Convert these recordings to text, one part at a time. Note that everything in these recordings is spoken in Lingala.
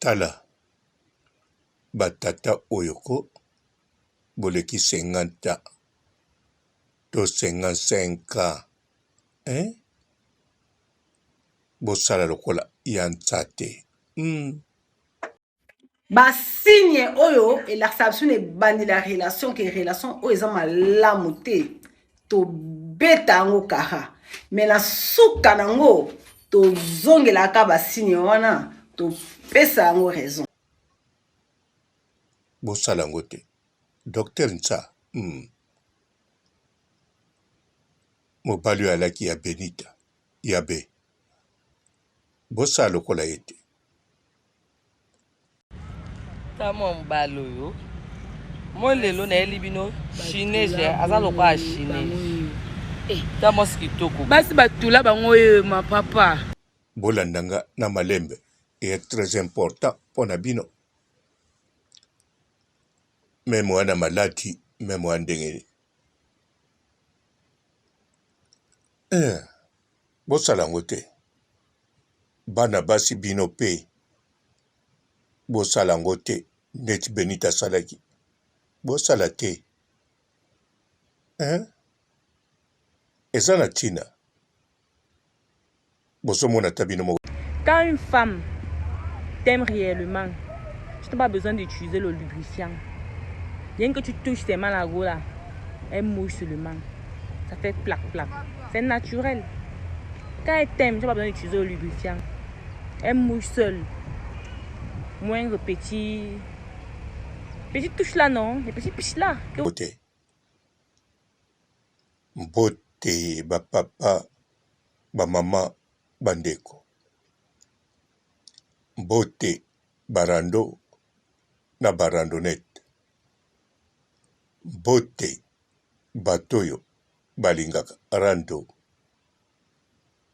Tala batata oyoko boleki 50 to 55 hein? Bosala lokola yansate. Signe oyo et l'acceptation est bani la relation que relation o ezama lamuté to beta ngo kara mais la suka nango to zongela ka ba signe wana to pesa ngo raison. Bosala ngote docteur Nsa mobali alaki ya Benita yabe bosala lokola yete Tamo mbalo yo. Moi lelo na elibino chinese azalo kwa chinese. Tamo skitoko. Basi batula bango ye ma papa. Bolandanga na malembe est très important pour nabino. Même wana malati même wandengeni. Bosala ngote. Bana basi bino pe. Bosala ngote net Benita salaki. Bosala te. Ezana tina. Bosomona tabino mo. Quand une femme t'aime réellement, tu n'as pas besoin d'utiliser le lubrifiant. Rien que tu touches tes mains là, elle mouche seulement. Ça fait plaque. C'est naturel. Quand elle t'aime, tu n'as pas besoin d'utiliser le lubrifiant. Elle mouche seule. Moindre petit touche là, non? Les petits piches là. Mbote, ba papa, ba maman, bandeko. Mbote, barando, na barandonette. Mbote, batoyo, balingaka, rando.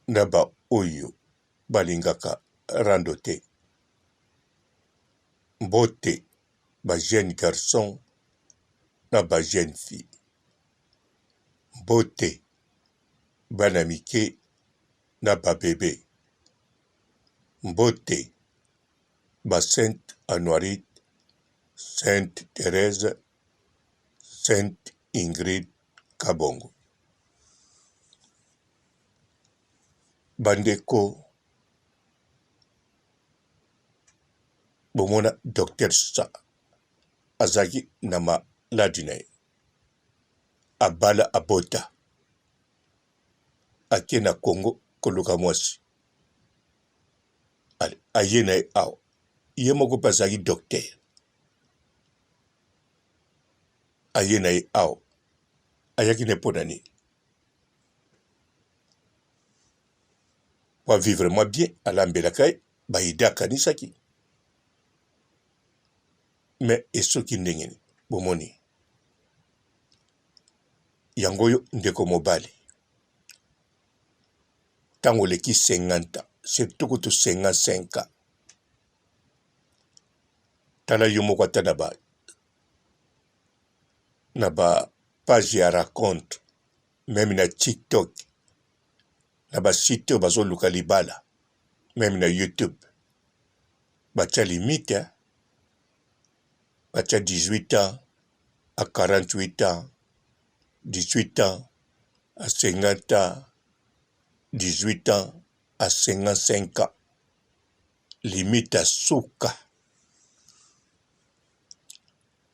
Na ba oyo, balingaka, rando te. Mbote, ba jeune garçon, na ba jeune fille. Mbote, bana mike, na ba bébé. Mbote, ba Sainte Anoirite, Sainte Thérèse, Sainte Ingrid Kabongo. Bandeko, bomona Docteur Sa, azaki nama ladine. Abala abota. Ake na Congo koluka mwasi. Aye na aw. Ye moko pasaki docteur. Aye na aw. Ayaki ne ponani. Pour vivre moi bien à l'ambelakai, baïda kanisaki. Mais eso ki ndengeni, bomoni. Yangoyo ndeko mobali. Tango leki 50, surtout que tu 55. Tala yomo kwa tanaba. Naba page ya raconte. Même na TikTok. Naba site bazo luka libala. Même na YouTube. Bacha limite. Bacha 18 ans à 48 ans. 18 ans à 50 ans. 18 ans à 55 ans. Limite à souka.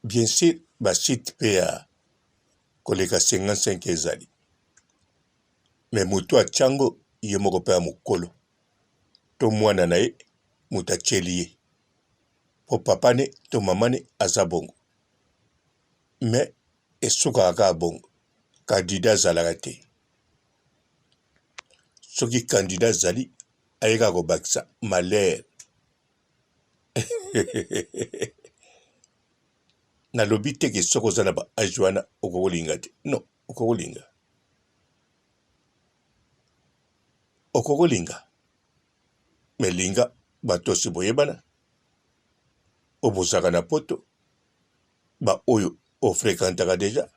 Bien sûr, ba site PA koleka 55 ezali. Mais mutu a chango ye moko pe mukolo. To mwana na ye muta chelie. Po papa ne to mama ne azabongo. Mais esuka aka bongo. Candidat zalagate. Soki candidat zali ayeka ko bakisa malheur. Na lobi teke soko zana ba ajuana okokolinga te. Non, okokolinga. Okokolinga. Mais linga batosi boyebana. Obosaka na poto. Ba oyo o fréquentaka deja.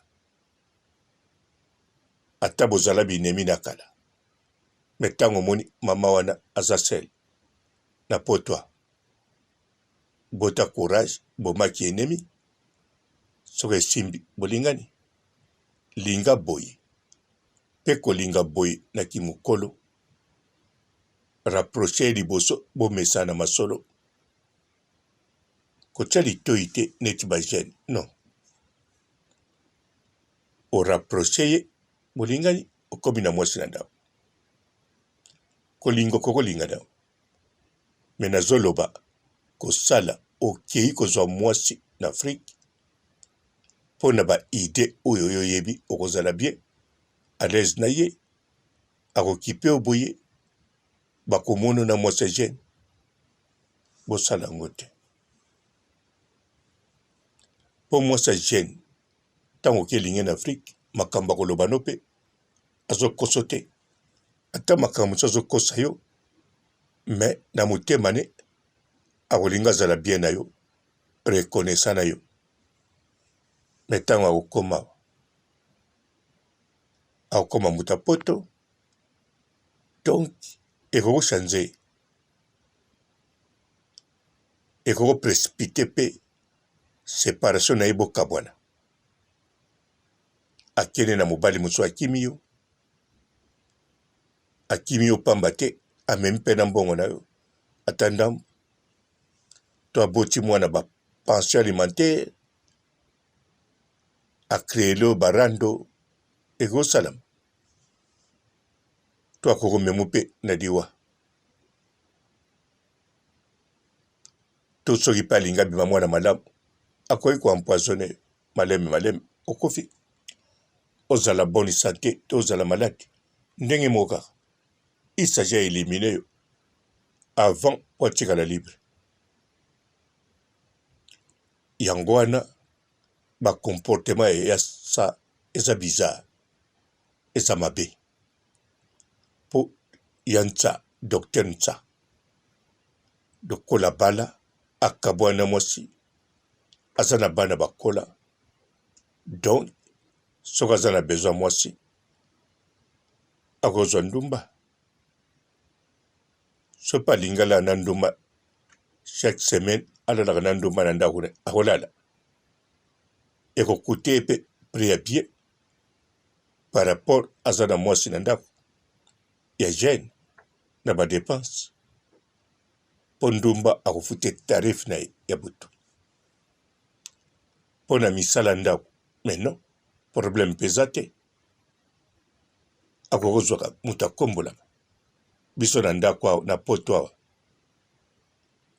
Ata bozala binemi na kala. Mais tango moni mama wana azasel. Na potwa. bota courage bomaki ennemi soki esimbi bolingani linga boye mpe kolinga boye na kimokolo rapproche liboso bomesana na masolo kotia litoi te neti bagene non orapproche ye bolingani okomi na mwasi na ndako kolinga kokolinga na me nazoloba kosala okei kozwa mwasi na Afrique mpo na baide oyo oyebi okozala bien à l'aise na ye akoki mpe oboye bakomono na mwasi jeune bosala yango te mpo mwasi jeune ntango okelingi na Afrique makambo akoloba no mpe azokoso te ata makambo mosusu azokosa yo me na motema ne akolinga azala bien na yo reconnaissant na yo me ntango akokoma moto poto donc ekokochange ekokoprécipite mpe séparation na ye bokabwana akende na mobali mosusu akimi yo pamba te amemi mpe na mbongo na yo ata ndambo to aboti mwana bapension alimentaire akrele yo barando ekosalama to akokomemu mpe na liwa to soki mpe alingi abima mwana malamu akoki koempoisonne maleme okofi ozala bonne santé to ozala malade ndenge moko kaka il s'agit à éliminer yo avant po atikala libre yango wana bacomportement eza bizarre eza mabe mpo ya ntsa docteur ntsa lokola bala akabwana mwasi aza na bana bakola donc soki aza na besoin mwasi akozwa ndumba so mpe alingala na ndumba chaque semaine alalaka na ndumba na ndako akolala ekokute mpe prix ya bien par rapport aza na mwasi na ndako ya jeune na badepense mpo ndumba akofute tarif na ye ya butu mpo na misala ndako mais non problème mpenza te akokozwaka moto akombolaka biso na ndako awa na poto awa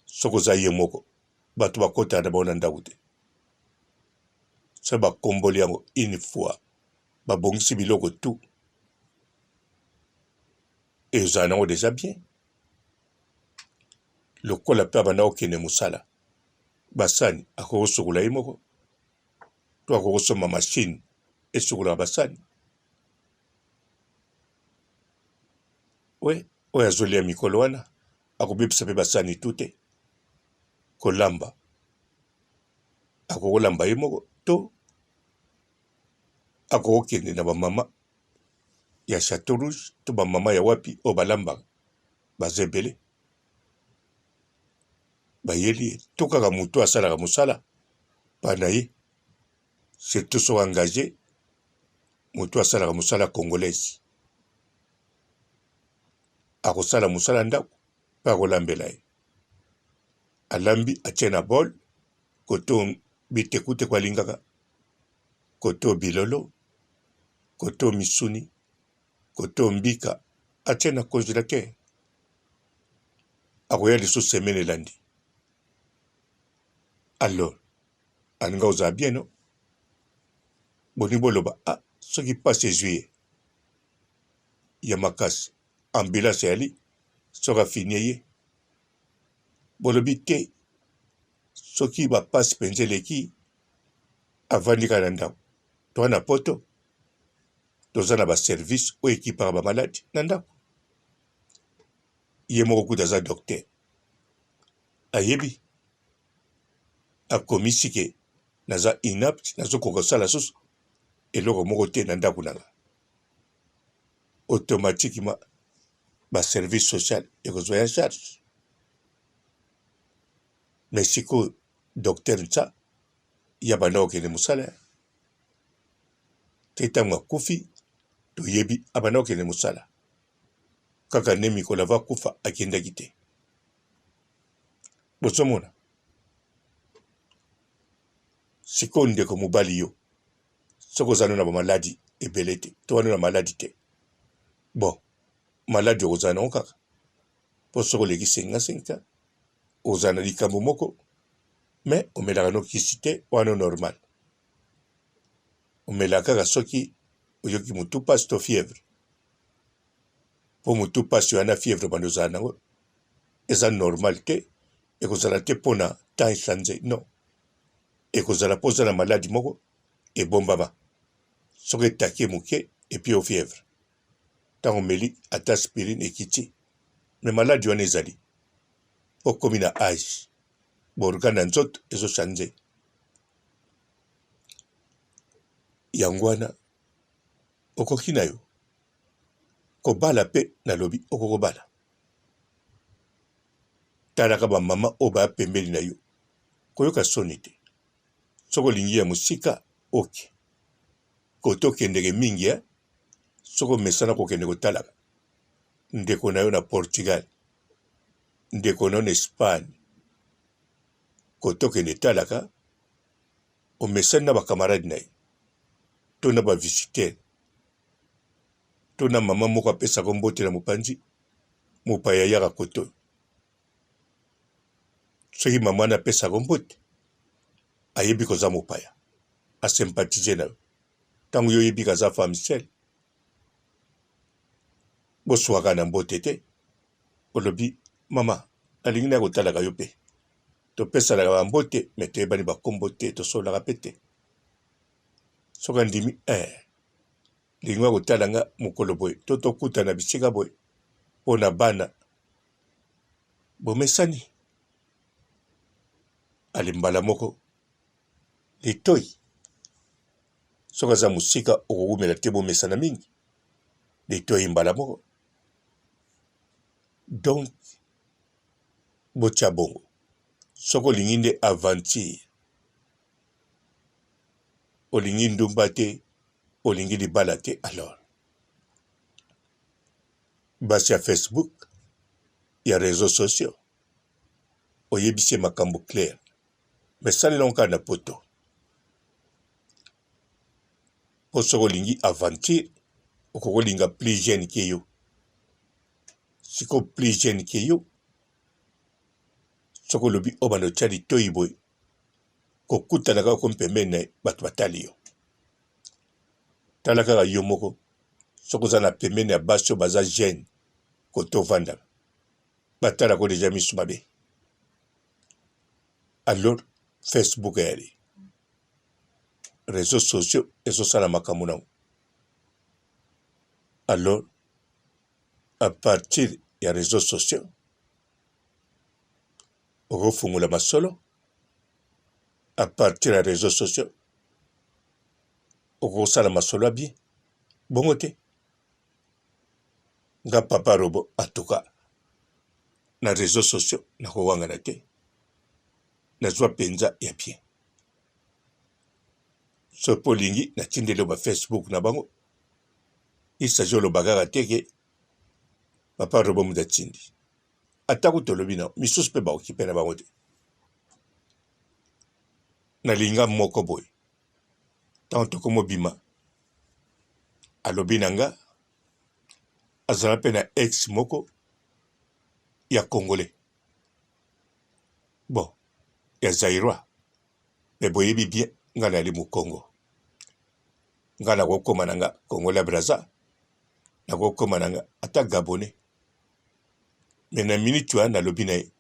soki oza ye moko bato bakotaka na bango na ndako te so bakomboli yango une fois babongisi biloko tu ezala nango deja bien lokola mpe abanda kokende mosala basani akokosukola ye moko to akokosomba mashine esukolaka basani we oyo azolia mikolo wana akobebisa mpe basani tu te kolamba akokolamba ye moko to akokokende na bamama ya Château Rouge to bamama ya wapi oyo balambaka baza ebele bayeli ye to kaka motu asalaka mosala mpa na ye surtout soki engagé motu asalaka mosala congolaise akosala mosala ndako mpe akolambela ye alambi atie na bol koto bitekuteko alingaka koto bilolo koto misuni koto mbika atie na congélateur akoya lisusu semaine elandi alors alinga ozala bien no boni boloba soki mpasi ezwi ye ya makasi ambulance yali soki afinie ye bolobi te soki bapasi mpenza eleki avandi kaka na ndako toa na poto toza na baservice oyo ekipaka bamaladi na ndako ye moko kuta aza docteur ayebi akomisi ke naza inapte nazokoka kosala susu eloko moko te na ndako nanga automatiquement baservice social ekozwa ya charge mais siko docteur nsa yabanda okende musala tetango akufi toyebi abanda okende musala kaka ne mikolo ava kufa akendaki te bozomona siko ndeko mobali yo soko oza na bamaladi ebele te to wana na maladi te bon maladi okozala nango kaka mpo soko oleki 55 ozala na likambo moko me omelaka no kisi te wana normal omelaka kaka soki oyoki motu pasi to fièvre mpo motu pasi oya na fièvre bando ozala nango eza normal te ekozala te mpona temps echange non ekozala mpo oza na maladi moko ebombama soki etaki moke epi o fièvre ntango omeli ata aspirine ekiti me maladi wana ezali mpo komi na age borgane na nzoto ezochange yango wana okoki na yo kobala mpe nalobi okokobala talaka bamama oyo baya pembeni na yo koyoka soni te soki olingi ya mosika oke kote okendeke mingi ya soki omesana kokende kotalaka ndeko na yo na Portugal ndeko na yo na Espagne kote okende talaka omesani na bakamaradi na ye to na bavisitere to na mama moko apesaka mbote na mopanzi mopaya yaka koto soki mama wana apesaka mbote ayebi koza mopaya asympathize na yo ntango yo oyebi kaza femme seule boswaka na mbote te olobi mama nalingi na kotalaka yo mpe topesanaka bambote me toyebani bakombo te tosolaka mpe te soki andimi lingi ya kotala nga mokolo boye to tokutana bisika boye mpo na bana bomesani ali mbala moko litoi soki aza mosika okokumela te bomesana mingi litoi mbala moko donc botya bongo soki olingi nde aventure olingi ndumba te olingi libala te alors basi ya Facebook ya réseaux sociaux oyebisi makambo clair mais salela ngo kaka na poto mpo soki olingi aventure okokolinga plus jeune ke yo siko plus jeune ke yo soki olobi oyo bando otya litoi boye kokutana kaka kompembeni na bato batali yo tala kaka yo moko soki oza na pembeni ya basi oyo baza jeune kote ovandaka batalako deja miso mabe alors Facebook eyali réseaux sociaux ezosala makambo nango alors à partir ya réseaux sociaux okofungola masolo à partir ya réseaux sociaux okosala masolo ya bien bongo te nga papa robo atuka na réseaux sociaux nakowangana te nazwa mpenza ya bien so mpo olingi natindeli ba Facebook na bango isaji oloba kaka teke papa robo mutu atindi atako tolobi na misusu mpe baokipe na bango te nalinga moko boye ntango tokomobima alobi na nga azala mpe na ex moko ya congolais bon ya zairwa me boyebi bien nga nali mu Congo nga nakokoma na nga Congo la Braza nakokoma na nga ata Gabonais me na minute wana nalobi na ye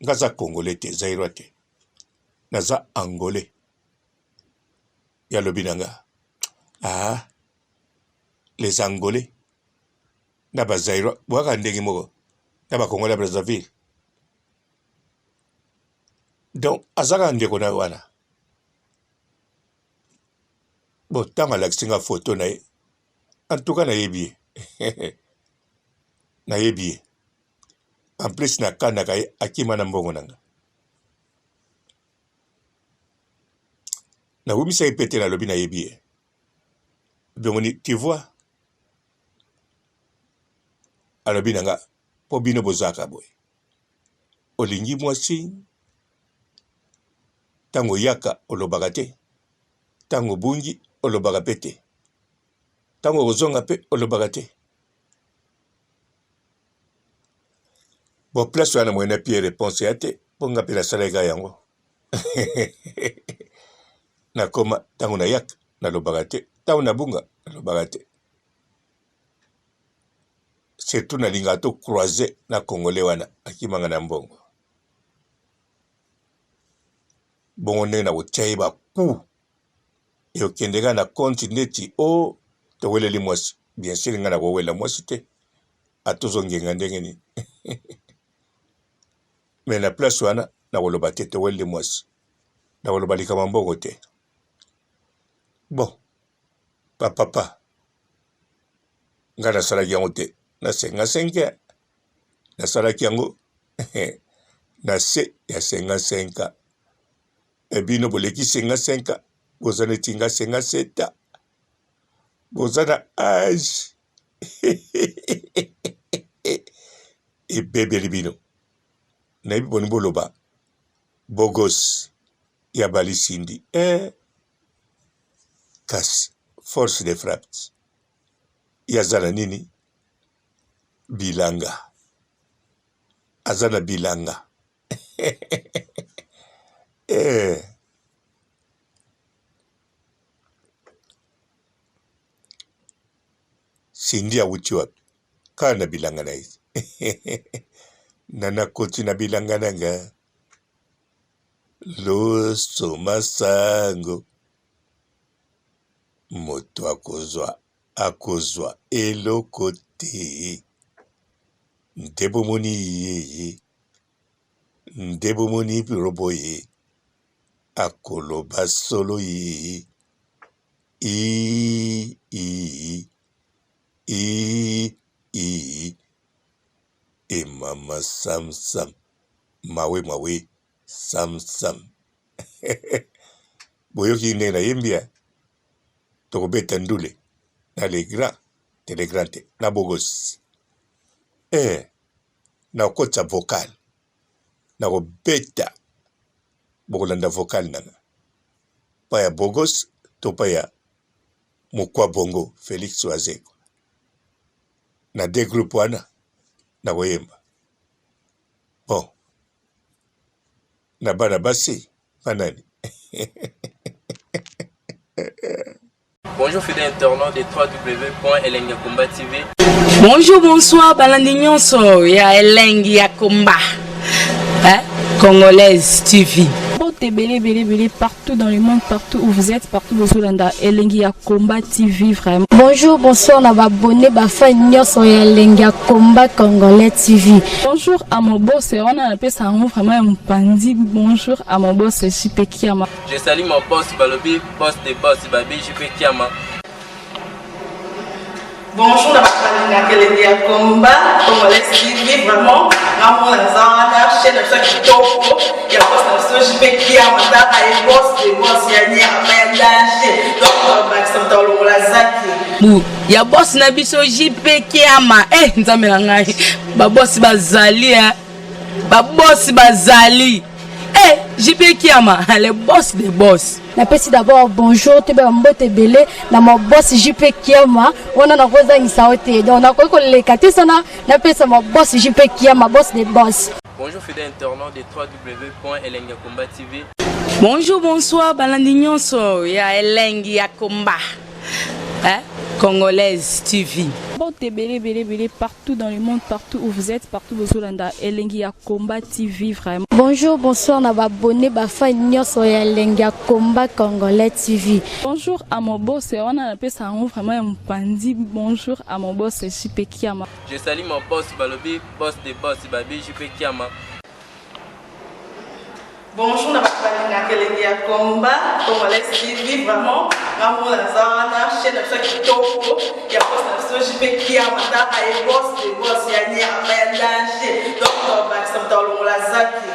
nga za Congolais te zairwa te naza Angolais yalobi na nga les Angolais na bazairwa bwaka ndenge moko na bakongo la Brazzaville donc azaka ndeko na wana bon ntango alakisi nga foto na ye en tout cas nayebi ye nayebi ye en plus nakanaka ye akima na mbongo na nga Na wimisa ipete na lobi na yebie. Biomoni, tu vois? Alobi nanga, po bino bozaka boy. Olingi mwasi, tango yaka olobaka te, tango bungi olobaka pe te, tango ozonga pe olobaka te. Bo place wana mwena pie réponse ya te, ponga pe la salega yango. Nakoma tango na yaka na lobaka te, tango na bunga na lobaka te. Surtout na linga to croiser na Congolais wana akimanga na mbongo. Bongo nde na kotia ba ku. E okendeka na konti neti o to weleli mwasi. Bien sûr nga na kowela mwasi te. Atozongenga ndenge ni. Mais na place wana na koloba te to weleli mwasi. Na koloba likama mbongo te. Bon. Papa. Nga na salaki yango te. Na senga senga. Na salaki yango. Na se ya senga senga. Ebino boleki senga senga. Bozane tinga senga seta. Bozana âge. E bebe libino. Na ibi boni boloba. Bogos. Ya bali sindi. Kasi. Force de frappe. Ya zana nini? Bilanga. Azana bilanga. Sindi ya wuchi wapi. Kana bilanga na hizi. Nana koti na bilanga nanga. Loso masango. Moto akozwa eloko te. Ndebo moni yeye. Ndebo moni pirobo ye. Akoloba solo ye. E mama sam. Mawe sam. Boyoki nena yembia. Toko beta ndule. Na les grands. Te les grands te. Na bogos. Na kota vocal. Na ko beta. Bokolanda vocal nanga. Paya bogos. To paya. Mukwa bongo. Félix Wazeko. Na de groupe wana. Na koyemba. Bon. Na bana basi. Fanani. Bonjour fidèles internautes de www.elengiakomba TV. Bonjour, bonsoir, balandi nyonso ya Elengi ya Komba. Congolaise TV. Belé, partout dans le monde, partout où vous êtes, partout où vous êtes, Elengi ya Komba TV, vraiment. Bonjour, bonsoir, on va abonner, Elengi ya Komba Congolais TV. Bonjour à mon boss, on a appelé ça vraiment un pandi. Bonjour à mon boss, JP Kiama. Je salue mon boss Balobi, boss des boss Babi, JP Kiama. Bonjour, na Elengi ya Komba Congolais TV, vraiment. Ramon Lazana, chaîne de chaque topo, il y a pas de JP Kiama, et boss des boss, il y a un danger. Donc, on va s'entendre la zaki. Ya boss na biso JP Kiama. Nzambe na ngai. Ba boss bazali Ba boss bazali. JP Kiama, le boss des boss. Napesi d'abord bonjour, te be mbote belé na mo boss JP Kiama, wana na koza ngisaote. Donc na ko le katesana, napesa mo boss JP Kiama, boss des boss. Bonjour fidèles internautes de www.elengiakomba TV. Bonjour, bonsoir, balandi nyonso ya Elengi ya Komba. Congolaise TV. Belé, partout dans le monde, partout où vous êtes, partout où vous êtes, Elengi ya Komba TV, vraiment. Bonjour, bonsoir, on va abonner, Elengi ya Komba Congolais TV. Bonjour à mon boss, on a appelé ça vraiment un pandi. Bonjour à mon boss, JP Kiama. Je salue mon boss Balobi, boss des boss Babi, JP Kiama. Bonjour, na Elengi ya Komba Congolais TV, vraiment. Ramon Lazana, chaîne de chaque topo, il y a pas de JP Kiama, et boss des boss, il y a un danger. Donc, on va s'entendre la zaki.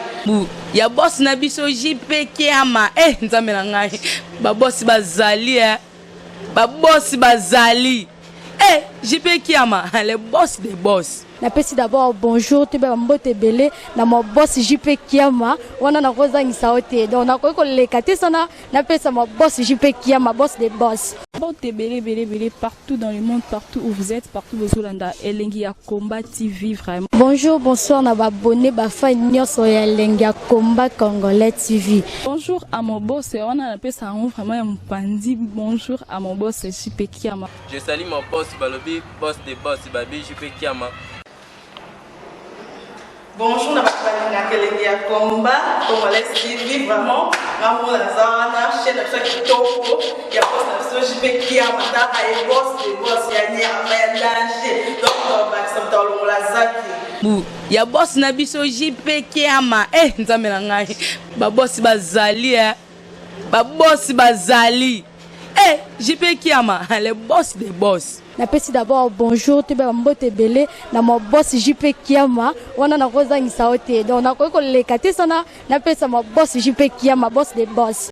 Ya boss na biso JP Kiama. Nzambe na ngai. babosi bazali babosi bazali JP Kiama le boss des boss. Napesi d'abord bonjour to be mbote belé na mo boss JP Kiama wana na kozangisa ote donc na ko leka te sana napesa mo boss JP Kiama boss des boss. Mbote belé partout dans le monde, partout où vous êtes, partout où vous êtes, Elengi ya Combat TV vraiment. Bonjour, bonsoir na abonné ba fan nyonso ya Elengi ya Combat Congolais TV. Bonjour à mon boss, on a appelé ça vraiment un pandi. Bonjour à mon boss JP Kiama. Je salue mon boss Balobi, boss des boss Babi JP Kiama. Bonjour, na bakali na Elengi ya Combat Congolais TV vraiment. Ngamo na zana chaîne ça qui topo ya boss na JP Kiama ta ay boss des boss ya ni ya danger. Donc ba ça tolo la zaki. Bu ya boss na biso JP Kiama nzambe na ngai ba boss bazali babosi bazali JP Kiama le boss des boss. Napesi d'abord bonjour to be mbote belé na mo boss JP Kiama wana na kozangisa ote donc na ko leka te sana napesa mo boss JP Kiama boss des boss.